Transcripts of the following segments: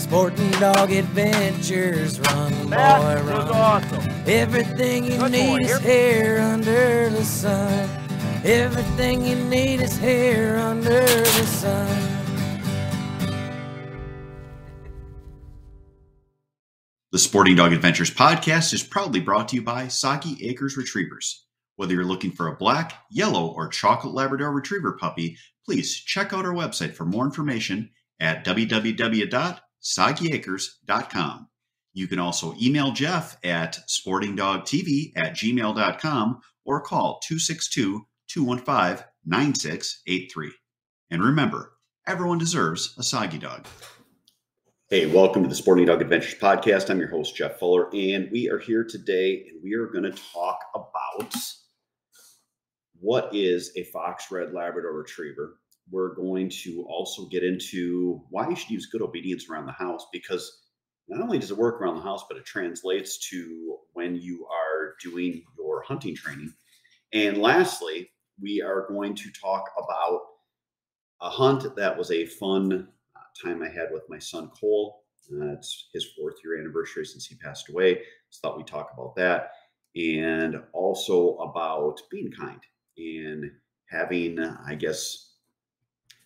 Sporting Dog Adventures, run, boy, That run. was awesome. Everything you Good need boy. is here under the sun. Everything you need is here under the sun. The Sporting Dog Adventures podcast is proudly brought to you by Saki Acres Retrievers. Whether you're looking for a black, yellow, or chocolate Labrador Retriever puppy, please check out our website for more information at www.sakiacres.com. You can also email Jeff at sportingdogtv@gmail.com or call 262-215-9683. And remember, everyone deserves a soggy dog. Hey, welcome to the Sporting Dog Adventures podcast. I'm your host, Jeff Fuller, and we are here today, and we are going to talk about what is a fox red Labrador Retriever. We're going to also get into why you should use good obedience around the house, because not only does it work around the house, but it translates to when you are doing your hunting training. And lastly, we are going to talk about a hunt that was a fun time I had with my son Cole. It's his 4th year anniversary since he passed away. So thought we'd talk about that, and also about being kind and having, I guess,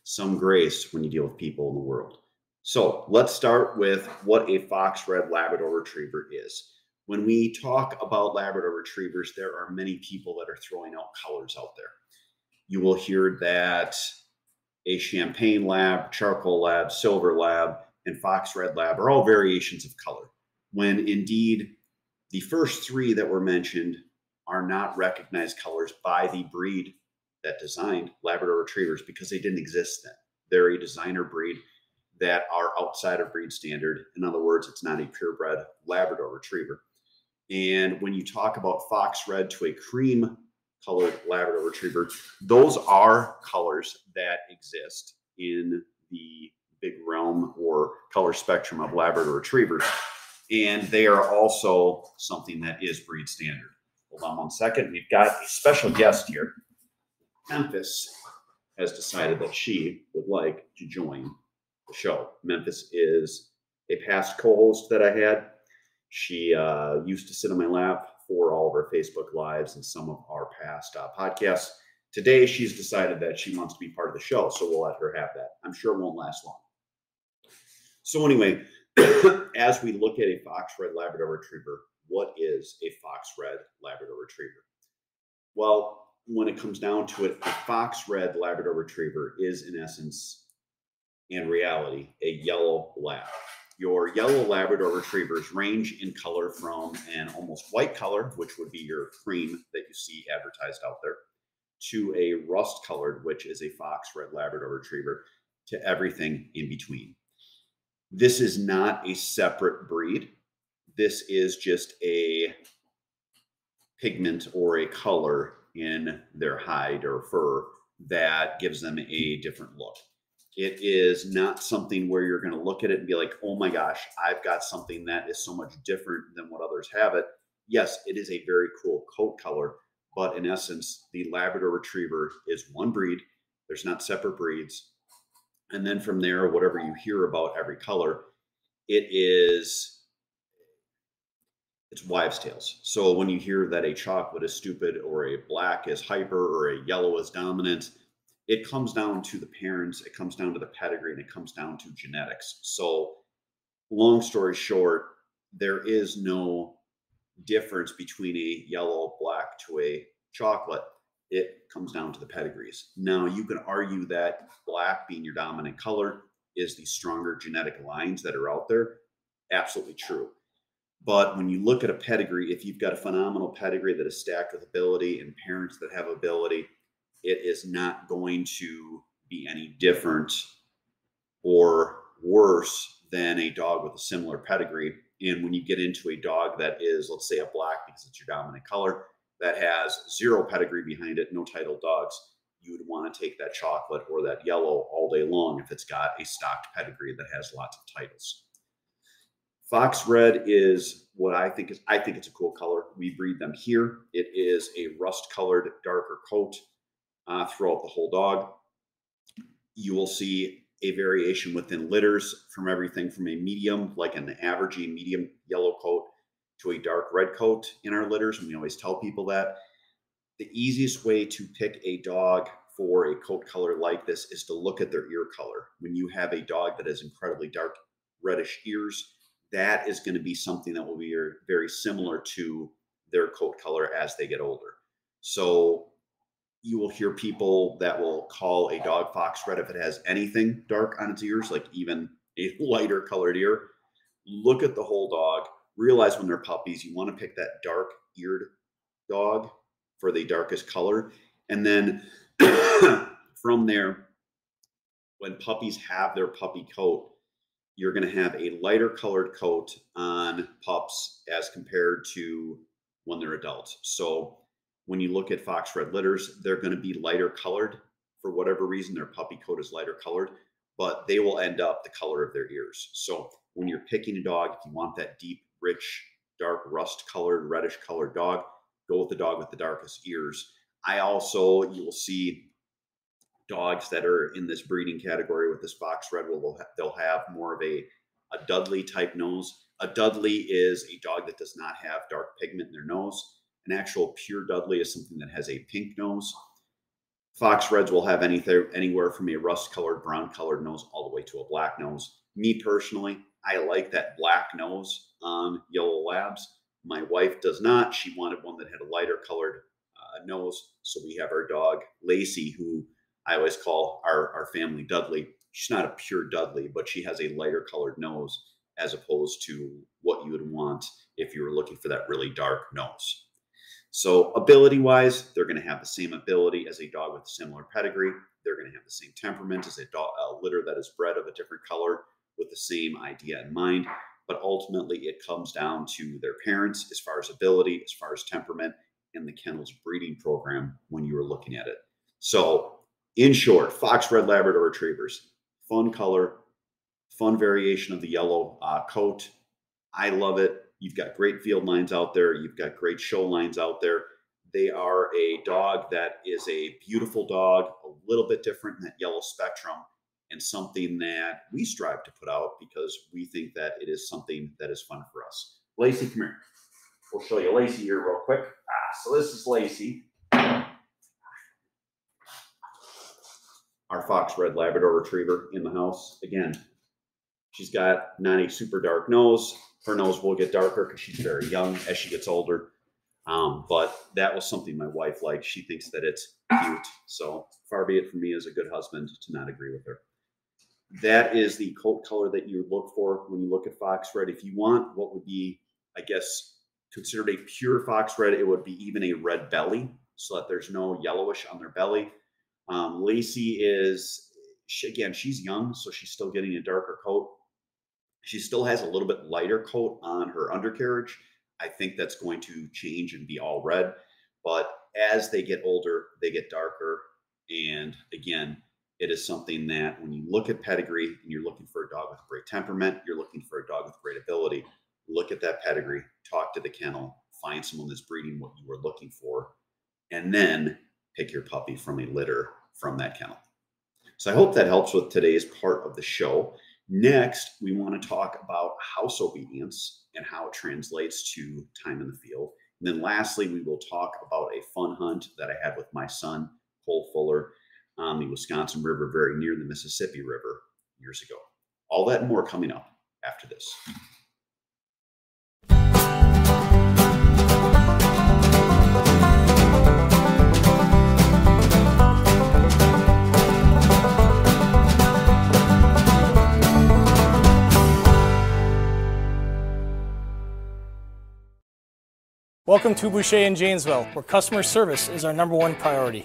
some grace when you deal with people in the world. So let's start with what a fox red Labrador Retriever is. When we talk about Labrador Retrievers, there are many people that are throwing out colors out there. You will hear that a champagne lab, charcoal lab, silver lab, and fox red lab are all variations of color, when indeed the first 3 that were mentioned are not recognized colors by the breed that designed Labrador Retrievers, because they didn't exist then. They're a designer breed that are outside of breed standard. In other words, it's not a purebred Labrador Retriever. And when you talk about fox red to a cream colored Labrador Retriever, those are colors that exist in the big realm or color spectrum of Labrador Retrievers. And they are also something that is breed standard. Hold on one second. We've got a special guest here. Memphis has decided that she would like to join the show. Memphis is a past co-host that I had. She used to sit on my lap for all of our Facebook Lives and some of our past podcasts. Today, she's decided that she wants to be part of the show, so we'll let her have that. I'm sure it won't last long. So anyway, as we look at a fox red Labrador Retriever, what is a fox red Labrador Retriever? Well, when it comes down to it, a fox red Labrador Retriever is, in essence and reality, a yellow lab. Your yellow Labrador Retrievers range in color from an almost white color, which would be your cream that you see advertised out there, to a rust colored, which is a fox red Labrador Retriever, to everything in between. This is not a separate breed. This is just a pigment or a color in their hide or fur that gives them a different look. It is not something where you're going to look at it and be like, oh my gosh, I've got something that is so much different than what others have it. Yes, it is a very cool coat color, but in essence, the Labrador Retriever is one breed. There's not separate breeds. And then from there, whatever you hear about every color, it's wives' tales. So when you hear that a chocolate is stupid, or a black is hyper, or a yellow is dominant, it comes down to the parents, it comes down to the pedigree, and it comes down to genetics. So long story short, there is no difference between a yellow, black to a chocolate. It comes down to the pedigrees. Now, you can argue that black, being your dominant color, is the stronger genetic lines that are out there. Absolutely true. But when you look at a pedigree, if you've got a phenomenal pedigree that is stacked with ability and parents that have ability, it is not going to be any different or worse than a dog with a similar pedigree. And when you get into a dog that is, let's say, a black because it's your dominant color, that has 0 pedigree behind it, no titled dogs, you would want to take that chocolate or that yellow all day long if it's got a stocked pedigree that has lots of titles. Fox red is what I think it's a cool color. We breed them here. It is a rust colored, darker coat throughout the whole dog. You will see a variation within litters from everything from a medium, like an average medium yellow coat, to a dark red coat in our litters. And we always tell people that the easiest way to pick a dog for a coat color like this is to look at their ear color. When you have a dog that has incredibly dark reddish ears, that is going to be something that will be very similar to their coat color as they get older. So you will hear people that will call a dog fox red if it has anything dark on its ears, like even a lighter colored ear. Look at the whole dog. Realize when they're puppies, you want to pick that dark eared dog for the darkest color. And then from there, when puppies have their puppy coat, you're going to have a lighter colored coat on pups as compared to when they're adults. So when you look at fox red litters, they're going to be lighter colored. For whatever reason, their puppy coat is lighter colored, but they will end up the color of their ears. So when you're picking a dog, if you want that deep, rich, dark, rust colored, reddish colored dog, go with the dog with the darkest ears. You will see dogs that are in this breeding category with this fox red, they'll have more of a Dudley type nose. A Dudley is a dog that does not have dark pigment in their nose. An actual pure Dudley is something that has a pink nose. Fox reds will have anywhere from a rust colored, brown colored nose all the way to a black nose. Me personally, I like that black nose on yellow labs. My wife does not. She wanted one that had a lighter colored nose. So we have our dog Lacey, who I always call our family Dudley. She's not a pure Dudley, but she has a lighter colored nose as opposed to what you would want if you were looking for that really dark nose. So ability-wise, they're going to have the same ability as a dog with a similar pedigree. They're going to have the same temperament as a litter that is bred of a different color with the same idea in mind. But ultimately, it comes down to their parents as far as ability, as far as temperament, and the kennel's breeding program when you were looking at it. So in short, fox red Labrador retrievers, fun color, fun variation of the yellow coat. I love it. You've got great field lines out there. You've got great show lines out there. They are a dog that is a beautiful dog, a little bit different in that yellow spectrum, and something that we strive to put out because we think that it is something that is fun for us. Lacey, come here. We'll show you Lacey here real quick. So this is Lacey, our fox red Labrador retriever in the house. Again, she's got not a super dark nose. Her nose will get darker because she's very young as she gets older. But that was something my wife liked. She thinks that it's cute. So far be it from me as a good husband to not agree with her. That is the coat color that you look for when you look at fox red. If you want what would be, I guess, considered a pure fox red, it would be even a red belly so that there's no yellowish on their belly. Lacey is, she's young, so she's still getting a darker coat. She still has a little bit lighter coat on her undercarriage. I think that's going to change and be all red. But as they get older, they get darker. And again, it is something that when you look at pedigree and you're looking for a dog with great temperament, you're looking for a dog with great ability, look at that pedigree, talk to the kennel, find someone that's breeding what you were looking for, and then pick your puppy from a litter from that kennel. So I hope that helps with today's part of the show. Next, we want to talk about house obedience and how it translates to time in the field. And then lastly, we will talk about a fun hunt that I had with my son, Cole Fuller, on the Wisconsin River, very near the Mississippi River years ago. All that and more coming up after this. Welcome to Boucher in Janesville, where customer service is our #1 priority.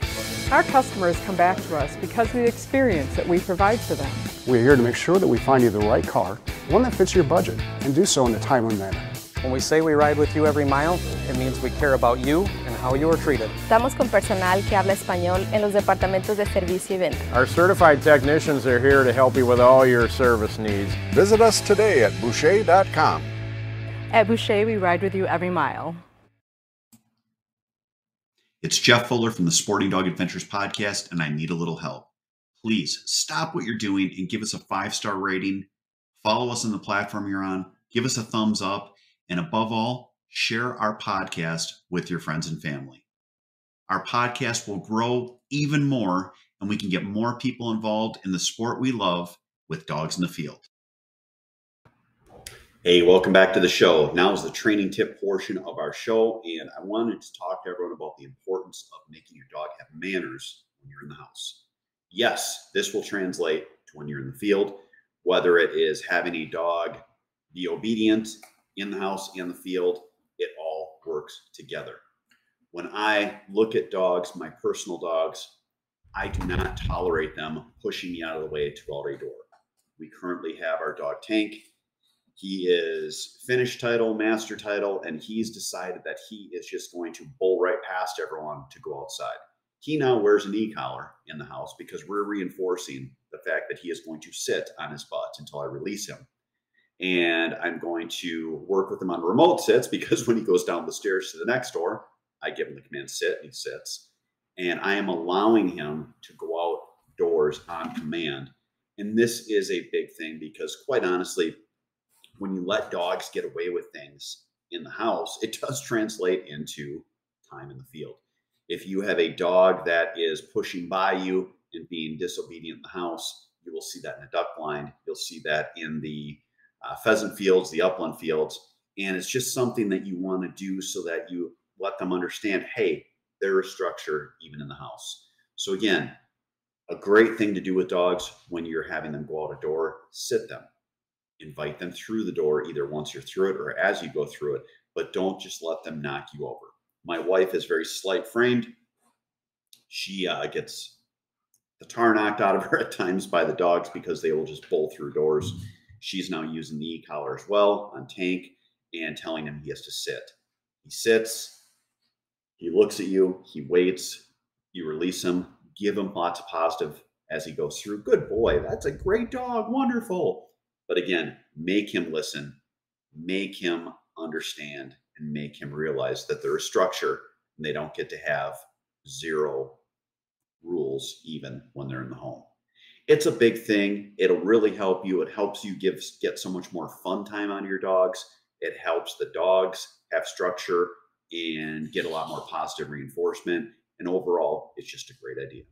Our customers come back to us because of the experience that we provide for them. We're here to make sure that we find you the right car, one that fits your budget, and do so in a timely manner. When we say we ride with you every mile, it means we care about you and how you are treated. Estamos con personal que habla español en los departamentos de servicio y venta. Our certified technicians are here to help you with all your service needs. Visit us today at Boucher.com. At Boucher, we ride with you every mile. It's Jeff Fuller from the Sporting Dog Adventures podcast, and I need a little help. please stop what you're doing and give us a 5-star rating. Follow us on the platform you're on. Give us a thumbs up. And above all, share our podcast with your friends and family. Our podcast will grow even more, and we can get more people involved in the sport we love with dogs in the field. Hey, welcome back to the show. Now is the training tip portion of our show, and I wanted to talk to everyone about the importance of making your dog have manners when you're in the house. Yes, this will translate to when you're in the field, whether it is having a dog be obedient in the house and the field, it all works together. When I look at dogs, my personal dogs, I do not tolerate them pushing me out of the way to go out a door. We currently have our dog Tank. He is Finnish title, master title, and he's decided that he is just going to bull right past everyone to go outside. He now wears an e-collar in the house because we're reinforcing the fact that he is going to sit on his butt until I release him. And I'm going to work with him on remote sits because when he goes down the stairs to the next door, I give him the command sit and he sits. And I am allowing him to go outdoors on command. And this is a big thing because quite honestly, when you let dogs get away with things in the house, it does translate into time in the field. If you have a dog that is pushing by you and being disobedient in the house, you will see that in the duck blind. You'll see that in the pheasant fields, the upland fields. And it's just something that you want to do so that you let them understand, hey, there is structure even in the house. So again, a great thing to do with dogs when you're having them go out a door, sit them. Invite them through the door either once you're through it or as you go through it, but don't just let them knock you over. My wife is very slight framed. She gets the tar knocked out of her at times by the dogs because they will just bolt through doors. She's now using the e-collar as well on Tank and telling him he has to sit. He sits, he looks at you, he waits, you release him, give him lots of positive as he goes through. Good boy, that's a great dog, wonderful. But again, make him listen, make him understand, and make him realize that there is structure and they don't get to have zero rules even when they're in the home. It's a big thing. It'll really help you. It helps you get so much more fun time on your dogs. It helps the dogs have structure and get a lot more positive reinforcement. And overall, it's just a great idea.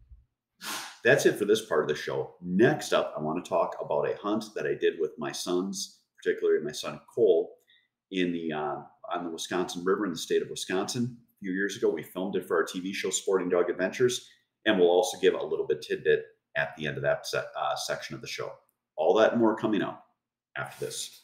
That's it for this part of the show. Next up, I want to talk about a hunt that I did with my sons, particularly my son Cole, on the Wisconsin River in the state of Wisconsin. A few years ago, we filmed it for our TV show, Sporting Dog Adventures, and we'll also give a little bit tidbit at the end of that section of the show. All that and more coming up after this.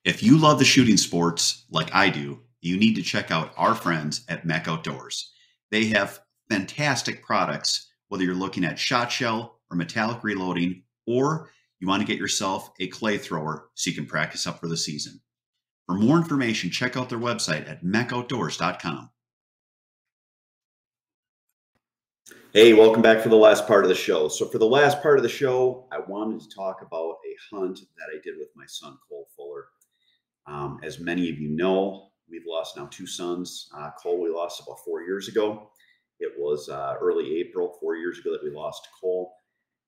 If you love the shooting sports like I do, you need to check out our friends at Mech Outdoors. They have fantastic products, whether you're looking at shot shell or metallic reloading, or you want to get yourself a clay thrower so you can practice up for the season. For more information, check out their website at mechoutdoors.com. Hey, welcome back for the last part of the show. So for the last part of the show, I wanted to talk about a hunt that I did with my son, Cole Fuller. As many of you know, we've lost now 2 sons. Cole, we lost about 4 years ago. It was early April, 4 years ago that we lost Cole.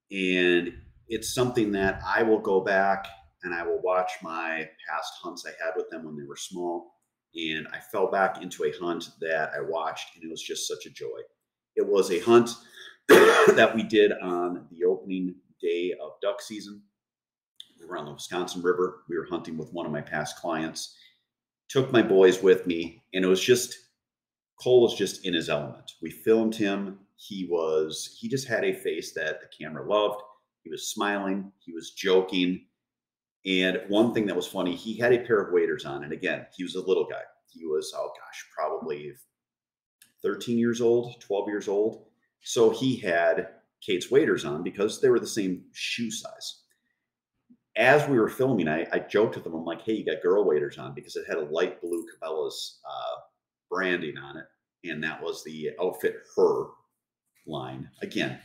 And it's something that I will go back and I will watch my past hunts I had with them when they were small. And I fell back into a hunt that I watched, and it was just such a joy. It was a hunt that we did on the opening day of duck season. We were on the Wisconsin River. We were hunting with one of my past clients. Took my boys with me, and it was just, Cole was just in his element. We filmed him. He just had a face that the camera loved. He was smiling. He was joking. And one thing that was funny, he had a pair of waders on. And again, he was a little guy. He was, probably 13 years old, 12 years old. So he had Kate's waders on because they were the same shoe size. As we were filming, I joked with him. I'm like, hey, you got girl waders on, because it had a light blue Cabela's branding on it. and that was the Outfit Her line. Again,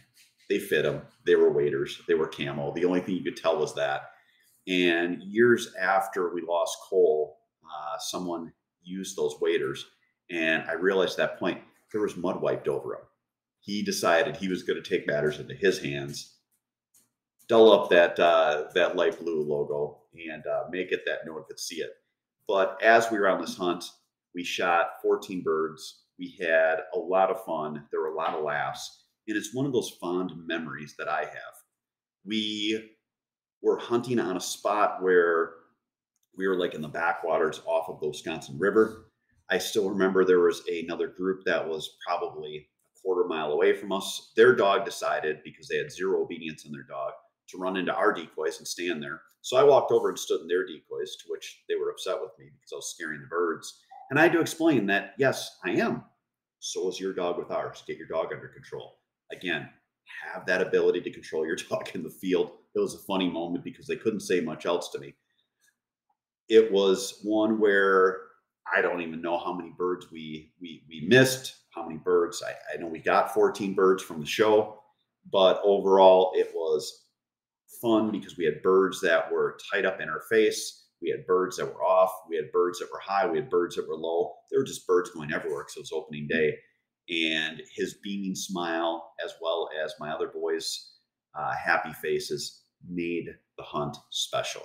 they fit them. They were waders. They were camo. The only thing you could tell was that. And years after we lost Cole, someone used those waders, and I realized at that point there was mud wiped over him. He decided he was going to take matters into his hands, dull up that light blue logo, and make it that no one could see it. But as we were on this hunt, we shot 14 birds. We had a lot of fun. There were a lot of laughs, and it's one of those fond memories that I have. We were hunting on a spot where we were like in the backwaters off of the Wisconsin River. I still remember there was another group that was probably a quarter mile away from us. Their dog decided, because they had zero obedience in their dog, to run into our decoys and stand there. So I walked over and stood in their decoys, to which they were upset with me because I was scaring the birds. And I had to explain that, yes, I am. So is your dog with ours. Get your dog under control. Again, have that ability to control your dog in the field. It was a funny moment because they couldn't say much else to me. It was one where I don't even know how many birds we missed, how many birds. I know we got 14 birds from the show, but overall it was fun because we had birds that were tied up in our face. We had birds that were off. We had birds that were high. We had birds that were low. There were just birds going everywhere because it was opening day. And his beaming smile, as well as my other boys' happy faces, made the hunt special.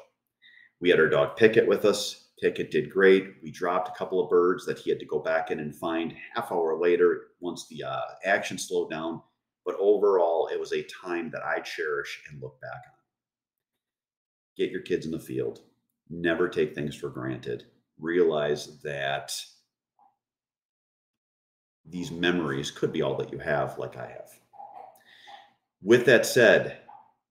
We had our dog Pickett with us. Pickett did great. We dropped a couple of birds that he had to go back in and find half hour later once the action slowed down. But overall, it was a time that I cherish and look back on. Get your kids in the field. Never take things for granted. Realize that these memories could be all that you have, like I have. With that said,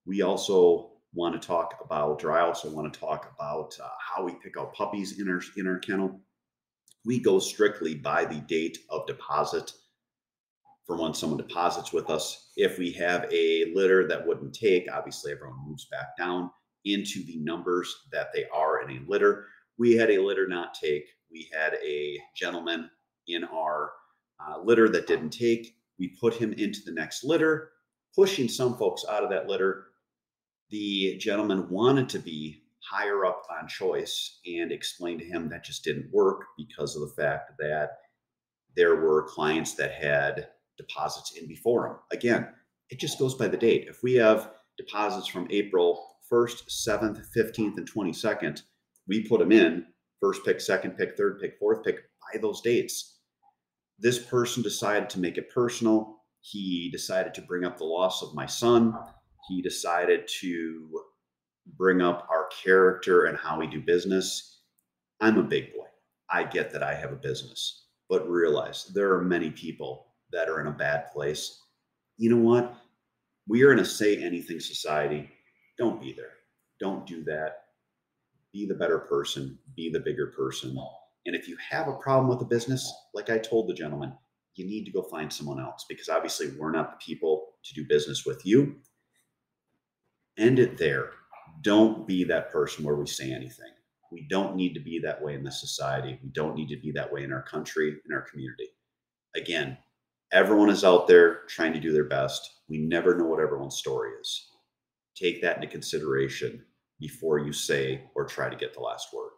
we also want to talk about, or I also want to talk about how we pick out puppies in our kennel. We go strictly by the date of deposit for when someone deposits with us. If we have a litter that wouldn't take, obviously everyone moves back down into the numbers that they are in a litter. We had a litter not take. We had a gentleman in our litter that didn't take. We put him into the next litter, pushing some folks out of that litter. The gentleman wanted to be higher up on choice and explained to him that just didn't work because of the fact that there were clients that had deposits in before him. Again, it just goes by the date. If we have deposits from April 1st, 7th, 15th, and 22nd, we put them in first pick, second pick, third pick, fourth pick by those dates. This person decided to make it personal. He decided to bring up the loss of my son. He decided to bring up our character and how we do business. I'm a big boy. I get that I have a business, but realize there are many people that are in a bad place. You know what? We are in a say anything society. Don't be there. Don't do that. Be the better person. Be the bigger person. And if you have a problem with the business, like I told the gentleman, you need to go find someone else, because obviously we're not the people to do business with you. End it there. Don't be that person where we say anything. We don't need to be that way in this society. We don't need to be that way in our country, in our community. Again, everyone is out there trying to do their best. We never know what everyone's story is. Take that into consideration before you say or try to get the last word.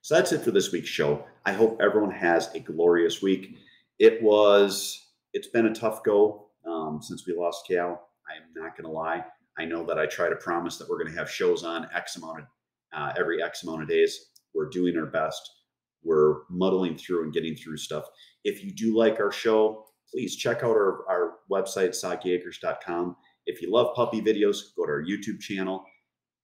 So that's it for this week's show. I hope everyone has a glorious week. It's been a tough go since we lost Cal. I'm not going to lie. I know that I try to promise that we're going to have shows on every X amount of days. We're doing our best. We're muddling through and getting through stuff. If you do like our show, please check out our website, soggyacres.com. If you love puppy videos, go to our YouTube channel.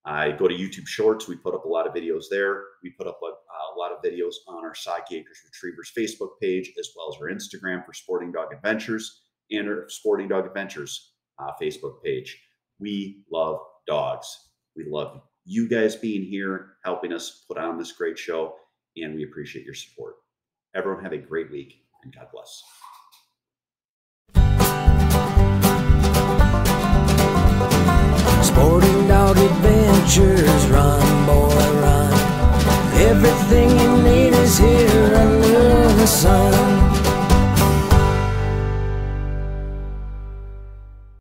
I go to YouTube Shorts. We put up a lot of videos there. We put up a lot of videos on our Soggy Acres Retrievers Facebook page, as well as our Instagram for Sporting Dog Adventures and our Sporting Dog Adventures Facebook page. We love dogs. We love you guys being here, helping us put on this great show, and we appreciate your support. Everyone have a great week, and God bless.